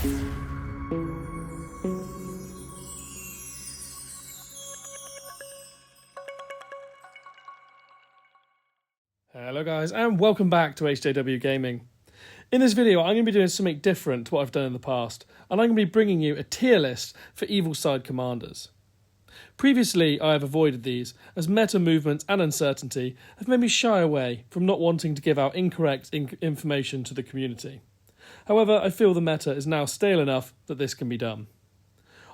Hello guys, and welcome back to HJW Gaming. In this video, I'm going to be doing something different to what I've done in the past, and I'm going to be bringing you a tier list for evil side commanders. Previously, I have avoided these, as meta movement and uncertainty have made me shy away from not wanting to give out incorrect information to the community. However, I feel the meta is now stale enough that this can be done.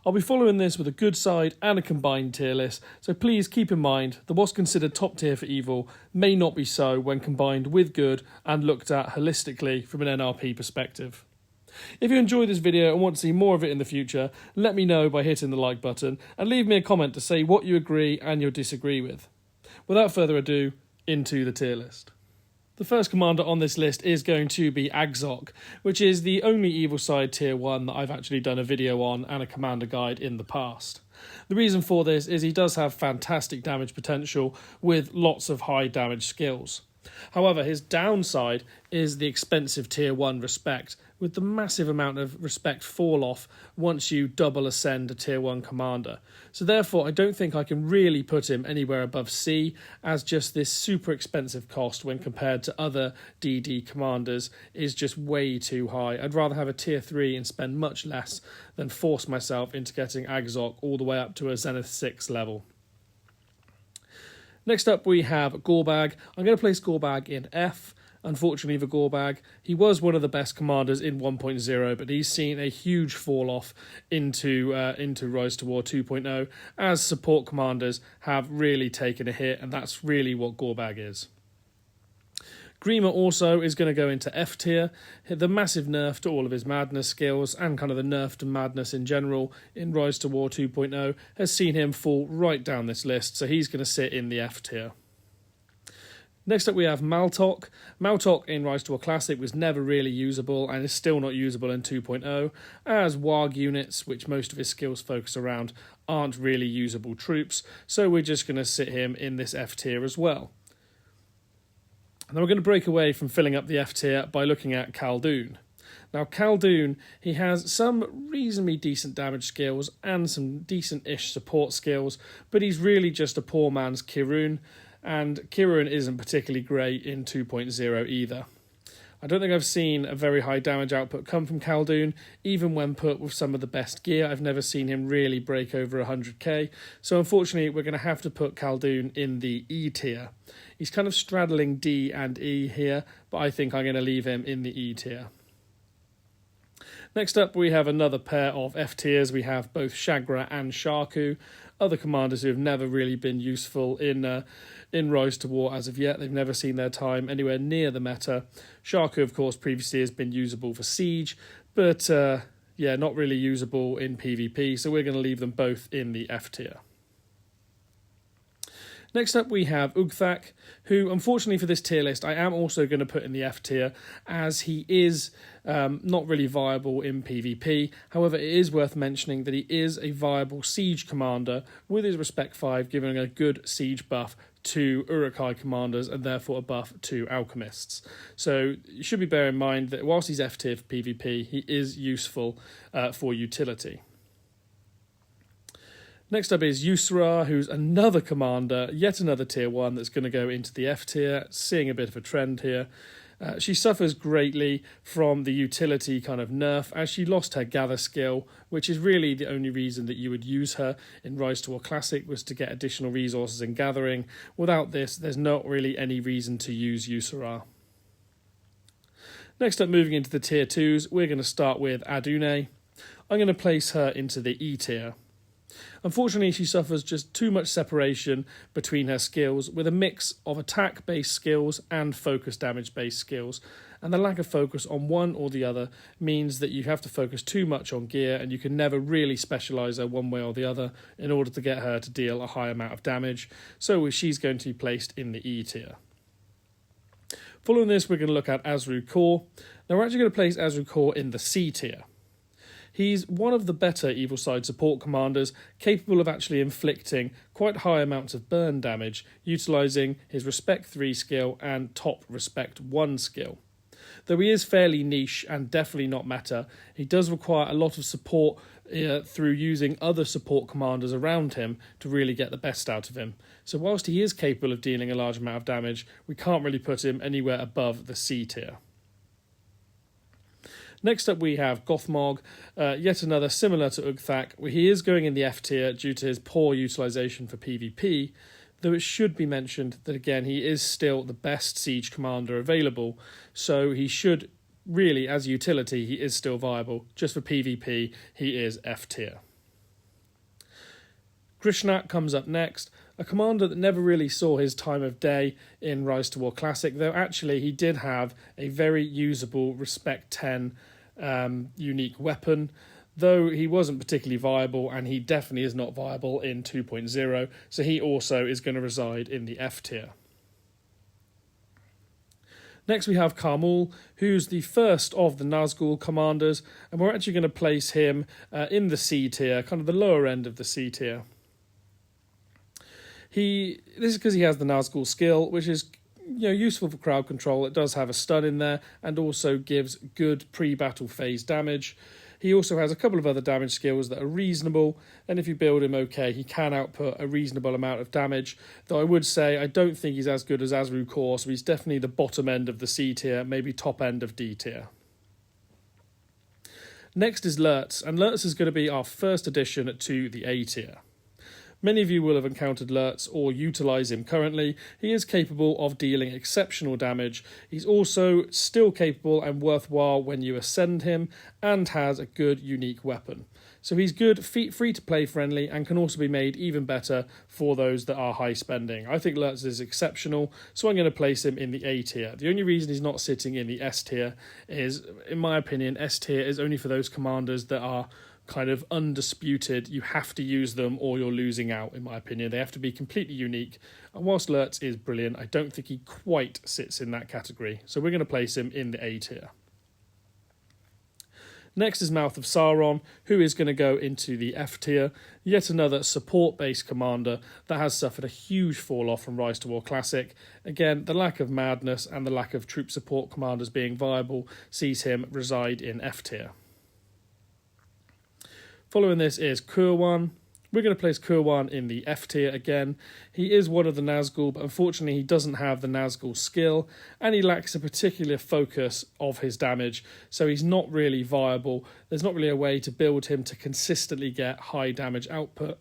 I'll be following this with a good side and a combined tier list, so please keep in mind that what's considered top tier for evil may not be so when combined with good and looked at holistically from an NRP perspective. If you enjoyed this video and want to see more of it in the future, let me know by hitting the like button and leave me a comment to say what you agree and you disagree with. Without further ado, into the tier list. The first commander on this list is going to be Agzok, which is the only evil side tier 1 that I've actually done a video on and a commander guide in the past. The reason for this is he does have fantastic damage potential with lots of high damage skills. However, his downside is the expensive tier 1 respect, with the massive amount of respect fall off once you double ascend a tier 1 commander. So therefore I don't think I can really put him anywhere above C, as just this super expensive cost when compared to other DD commanders is just way too high. I'd rather have a tier 3 and spend much less than force myself into getting Agzok all the way up to a Zenith 6 level. Next up we have Gorbag. I'm going to place Gorbag in F. Unfortunately for Gorbag, he was one of the best commanders in 1.0, but he's seen a huge fall off into Rise to War 2.0, as support commanders have really taken a hit, and that's really what Gorbag is. Grima also is going to go into F tier. The massive nerf to all of his madness skills and kind of the nerf to madness in general in Rise to War 2.0 has seen him fall right down this list, so he's going to sit in the F tier. Next up we have Maltok. Maltok in Rise to War Classic was never really usable and is still not usable in 2.0, as Warg units, which most of his skills focus around, aren't really usable troops, so we're just going to sit him in this F tier as well. And then we're going to break away from filling up the F tier by looking at Khaldun. Now Khaldun, he has some reasonably decent damage skills and some decent-ish support skills, but he's really just a poor man's Kirun, and Kirun isn't particularly great in 2.0 either. I don't think I've seen a very high damage output come from Khaldun, even when put with some of the best gear. I've never seen him really break over 100k, so unfortunately we're going to have to put Khaldun in the E tier. He's kind of straddling D and E here, but I think I'm going to leave him in the E tier. Next up we have another pair of F tiers. We have both Shagra and Sharku, other commanders who have never really been useful in Rise to War as of yet. They've never seen their time anywhere near the meta. Sharku, of course, previously has been usable for Siege, but not really usable in PvP, so we're going to leave them both in the F tier. Next up we have Ugthak, who unfortunately for this tier list I am also going to put in the F tier, as he is not really viable in PvP. However, it is worth mentioning that he is a viable siege commander with his Respect 5 giving a good siege buff to Uruk-hai commanders and therefore a buff to alchemists. So you should be bearing in mind that whilst he's F tier for PvP, he is useful for utility. Next up is Yusra, who's another commander, yet another tier 1 that's going to go into the F tier, seeing a bit of a trend here. She suffers greatly from the utility kind of nerf, as she lost her gather skill, which is really the only reason that you would use her in Rise to War Classic, was to get additional resources in gathering. Without this, there's not really any reason to use Yusra. Next up, moving into the tier 2s, we're going to start with Adune. I'm going to place her into the E tier. Unfortunately, she suffers just too much separation between her skills, with a mix of attack-based skills and focus damage-based skills, and the lack of focus on one or the other means that you have to focus too much on gear, and you can never really specialise her one way or the other in order to get her to deal a high amount of damage, so she's going to be placed in the E tier. Following this, we're going to look at Azru Kor. Now we're actually going to place Azru Kor in the C tier. He's one of the better evil side support commanders, capable of actually inflicting quite high amounts of burn damage, utilising his Respect 3 skill and top Respect 1 skill. Though he is fairly niche and definitely not meta, he does require a lot of support through using other support commanders around him to really get the best out of him. So whilst he is capable of dealing a large amount of damage, we can't really put him anywhere above the C tier. Next up we have Gothmog, yet another similar to Ugthak, where he is going in the F tier due to his poor utilisation for PvP, though it should be mentioned that again he is still the best siege commander available, so he should really, as utility, he is still viable. Just for PvP, he is F tier. Grishnak comes up next, a commander that never really saw his time of day in Rise to War Classic, though actually he did have a very usable Respect 10 unique weapon, though he wasn't particularly viable, and he definitely is not viable in 2.0, so he also is going to reside in the F tier. Next we have Karmul, who's the first of the Nazgul commanders, and we're actually going to place him in the C tier, kind of the lower end of the C tier. This is because he has the Nazgul skill, which is useful for crowd control. It does have a stun in there and also gives good pre-battle phase damage. He also has a couple of other damage skills that are reasonable, and if you build him okay, he can output a reasonable amount of damage, though I would say I don't think he's as good as Azru Core, so he's definitely the bottom end of the C tier, maybe top end of D tier. Next is Lurtz, and Lurtz is going to be our first addition to the A tier. Many of you will have encountered Lurtz or utilise him currently. He is capable of dealing exceptional damage. He's also still capable and worthwhile when you ascend him, and has a good unique weapon. So he's good, free to play friendly, and can also be made even better for those that are high spending. I think Lurtz is exceptional, so I'm going to place him in the A tier. The only reason he's not sitting in the S tier is, in my opinion, S tier is only for those commanders that are kind of undisputed. You have to use them or you're losing out, in my opinion. They have to be completely unique. And whilst Lurtz is brilliant, I don't think he quite sits in that category. So we're going to place him in the A tier. Next is Mouth of Sauron, who is going to go into the F tier. Yet another support-based commander that has suffered a huge fall-off from Rise to War Classic. Again, the lack of madness and the lack of troop support commanders being viable sees him reside in F tier. Following this is Kurwan. We're going to place Kurwan in the F tier again. He is one of the Nazgul, but unfortunately he doesn't have the Nazgul skill, and he lacks a particular focus of his damage, so he's not really viable. There's not really a way to build him to consistently get high damage output.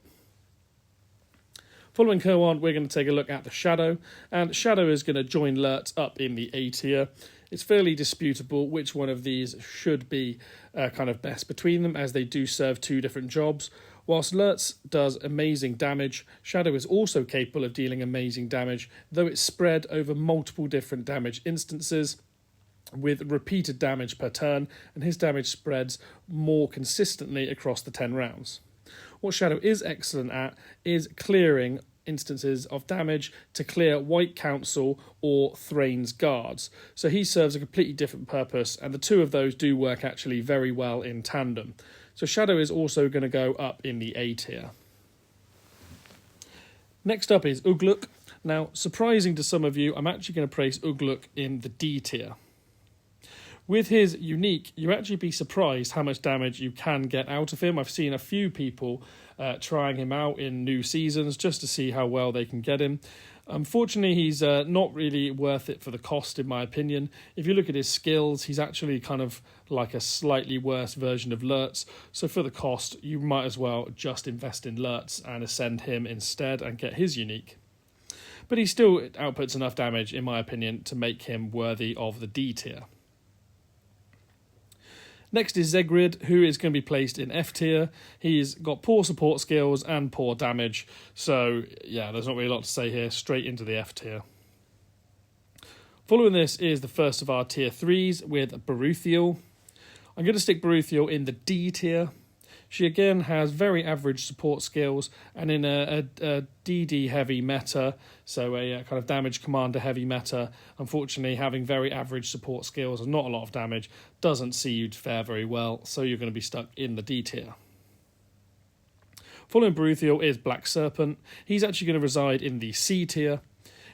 Following Kurwan, we're going to take a look at the Shadow, and Shadow is going to join Lurtz up in the A tier. It's fairly disputable which one of these should be kind of best between them, as they do serve two different jobs. Whilst Lurtz does amazing damage, Shadow is also capable of dealing amazing damage, though it's spread over multiple different damage instances with repeated damage per turn, and his damage spreads more consistently across the 10 rounds. What Shadow is excellent at is clearing instances of damage to clear White Council or Thrain's guards. So he serves a completely different purpose, and the two of those do work actually very well in tandem. So Shadow is also going to go up in the A tier. Next up is Ugluk. Now, surprising to some of you, I'm actually going to place Ugluk in the D tier. With his unique, you actually be surprised how much damage you can get out of him. I've seen a few people trying him out in new seasons just to see how well they can get him. Unfortunately, he's not really worth it for the cost, in my opinion. If you look at his skills, he's actually kind of like a slightly worse version of Lurtz. So for the cost, you might as well just invest in Lurtz and ascend him instead and get his unique. But he still outputs enough damage, in my opinion, to make him worthy of the D tier. Next is Zegrid, who is going to be placed in F tier. He's got poor support skills and poor damage, so yeah, there's not really a lot to say here. Straight into the F tier. Following this is the first of our tier 3s with Baruthiel. I'm going to stick Baruthiel in the D tier. She again has very average support skills, and in a DD heavy meta, so a kind of damage commander heavy meta, unfortunately having very average support skills and not a lot of damage doesn't see you fare very well, so you're going to be stuck in the D tier. Following Baruthiel is Black Serpent. He's actually going to reside in the C tier.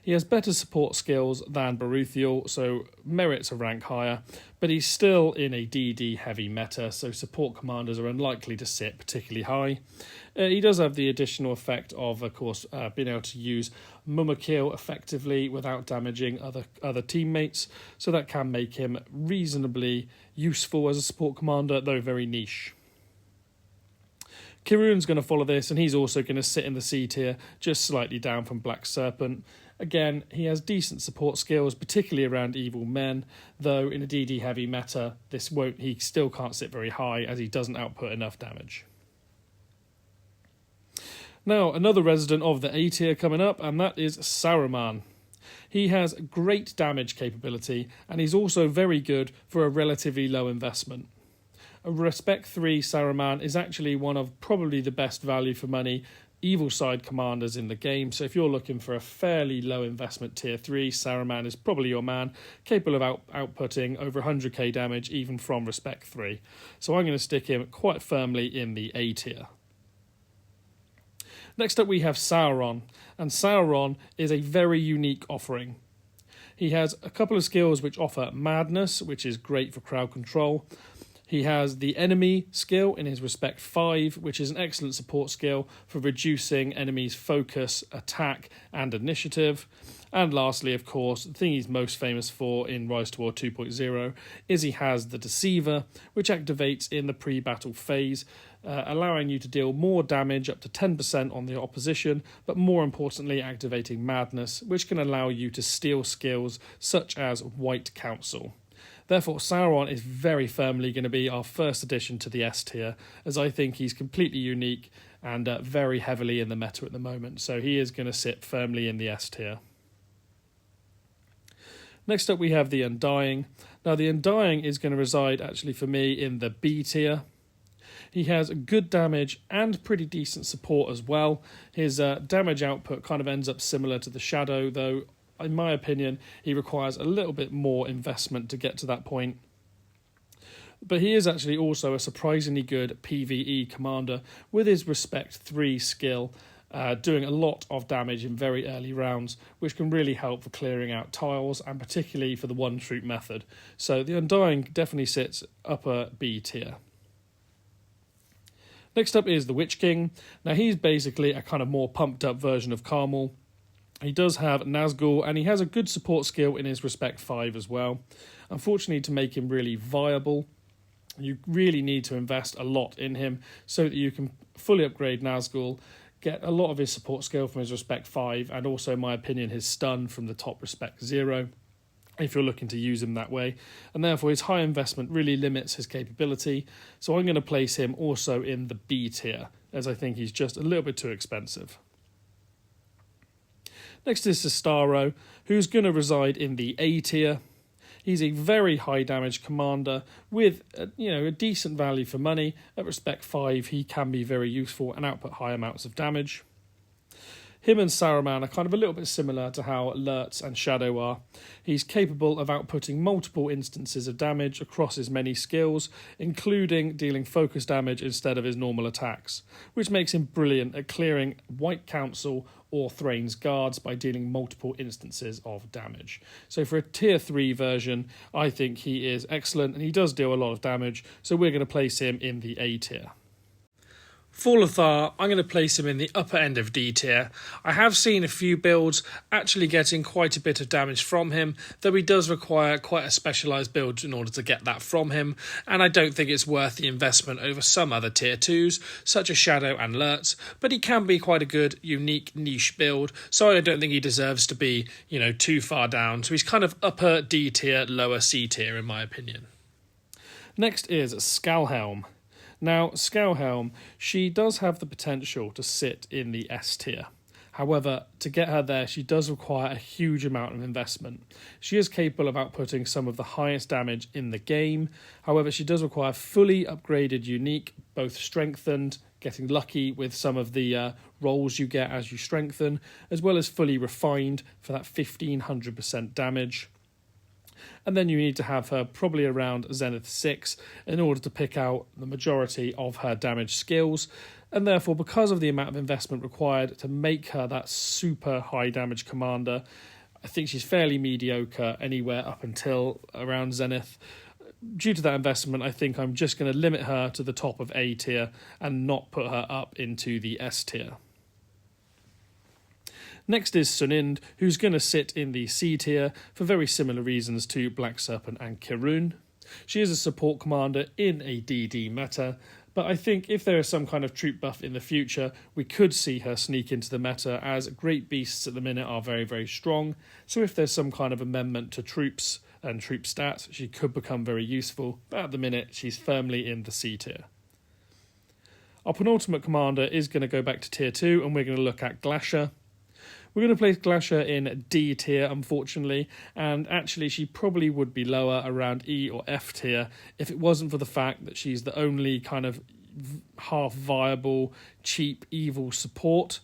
He has better support skills than Baruthiel, so merits a rank higher, but he's still in a DD heavy meta, so support commanders are unlikely to sit particularly high. He does have the additional effect of course, being able to use Mumakil effectively without damaging other teammates, so that can make him reasonably useful as a support commander, though very niche. Kiruun's going to follow this, and he's also going to sit in the C tier, just slightly down from Black Serpent. Again, he has decent support skills, particularly around evil men, though in a DD heavy meta, he still can't sit very high as he doesn't output enough damage. Now, another resident of the A tier coming up, and that is Saruman. He has great damage capability, and he's also very good for a relatively low investment. A Respect 3 Saruman is actually one of probably the best value for money evil side commanders in the game, so if you're looking for a fairly low investment tier 3, Saruman is probably your man, capable of outputting over 100k damage even from Respect 3. So I'm going to stick him quite firmly in the A tier. Next up we have Sauron, and Sauron is a very unique offering. He has a couple of skills which offer Madness, which is great for crowd control. He has the Enemy skill in his Respect 5, which is an excellent support skill for reducing enemies' focus, attack, and initiative. And lastly, of course, the thing he's most famous for in Rise to War 2.0 is he has the Deceiver, which activates in the pre-battle phase, allowing you to deal more damage, up to 10% on the opposition, but more importantly activating Madness, which can allow you to steal skills such as White Council. Therefore, Sauron is very firmly going to be our first addition to the S tier, as I think he's completely unique and very heavily in the meta at the moment, so he is going to sit firmly in the S tier. Next up we have the Undying. Now the Undying is going to reside actually for me in the B tier. He has good damage and pretty decent support as well. His damage output kind of ends up similar to the Shadow, though in my opinion he requires a little bit more investment to get to that point. But he is actually also a surprisingly good PvE commander with his Respect 3 skill, doing a lot of damage in very early rounds, which can really help for clearing out tiles and particularly for the one troop method. So the Undying definitely sits upper B tier. Next up is the Witch King. Now he's basically a kind of more pumped up version of Carmel. He does have Nazgul, and he has a good support skill in his Respect 5 as well. Unfortunately, to make him really viable, you really need to invest a lot in him so that you can fully upgrade Nazgul, get a lot of his support skill from his Respect 5, and also, in my opinion, his stun from the top Respect 0, if you're looking to use him that way. And therefore, his high investment really limits his capability, so I'm going to place him also in the B tier, as I think he's just a little bit too expensive. Next is Sestaro, who's going to reside in the A tier. He's a very high damage commander with a decent value for money. At Respect 5, he can be very useful and output high amounts of damage. Him and Saruman are kind of a little bit similar to how Lurtz and Shadow are. He's capable of outputting multiple instances of damage across his many skills, including dealing focus damage instead of his normal attacks, which makes him brilliant at clearing White Council or Thrain's guards by dealing multiple instances of damage. So for a tier 3 version, I think he is excellent, and he does deal a lot of damage, so we're going to place him in the A tier. For LOTR, I'm going to place him in the upper end of D tier. I have seen a few builds actually getting quite a bit of damage from him, though he does require quite a specialised build in order to get that from him, and I don't think it's worth the investment over some other tier 2s, such as Shadow and Lurtz, but he can be quite a good, unique, niche build, so I don't think he deserves to be, too far down, so he's kind of upper D tier, lower C tier in my opinion. Next is Skalhelm. Now, Skalhelm, she does have the potential to sit in the S tier. However, to get her there, she does require a huge amount of investment. She is capable of outputting some of the highest damage in the game. However, she does require fully upgraded unique, both strengthened, getting lucky with some of the rolls you get as you strengthen, as well as fully refined for that 1500% damage. And then you need to have her probably around Zenith 6 in order to pick out the majority of her damage skills. And therefore, because of the amount of investment required to make her that super high damage commander, I think she's fairly mediocre anywhere up until around Zenith. Due to that investment, I think I'm just going to limit her to the top of A tier and not put her up into the S tier. Next is Sunind, who's going to sit in the C tier for very similar reasons to Black Serpent and Kirun. She is a support commander in a DD meta, but I think if there is some kind of troop buff in the future, we could see her sneak into the meta, as great beasts at the minute are very, very strong. So if there's some kind of amendment to troops and troop stats, she could become very useful, but at the minute she's firmly in the C tier. Our penultimate commander is going to go back to tier 2, and we're going to look at Glacier. We're going to place Glacier in D tier, unfortunately, and actually she probably would be lower around E or F tier if it wasn't for the fact that she's the only kind of half viable, cheap, evil support.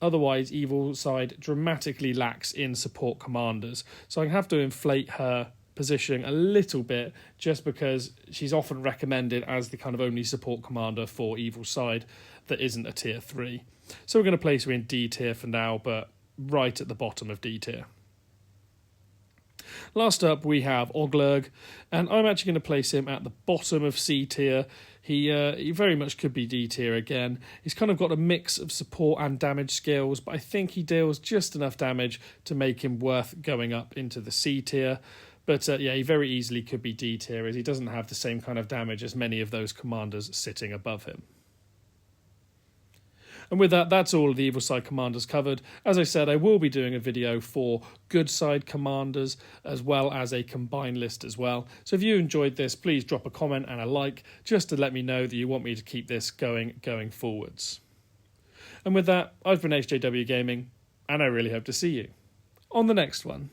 Otherwise, evil side dramatically lacks in support commanders, so I have to inflate her positioning a little bit just because she's often recommended as the kind of only support commander for evil side that isn't a tier 3. So we're going to place her in D tier for now, but right at the bottom of D tier. Last up, we have Oglurg, and I'm actually going to place him at the bottom of C tier. He very much could be D tier again. He's kind of got a mix of support and damage skills, but I think he deals just enough damage to make him worth going up into the C tier. But yeah, he very easily could be D tier, as he doesn't have the same kind of damage as many of those commanders sitting above him. And with that, that's all of the evil side commanders covered. As I said, I will be doing a video for good side commanders, as well as a combined list as well. So if you enjoyed this, please drop a comment and a like, just to let me know that you want me to keep this going forwards. And with that, I've been HJW Gaming, and I really hope to see you on the next one.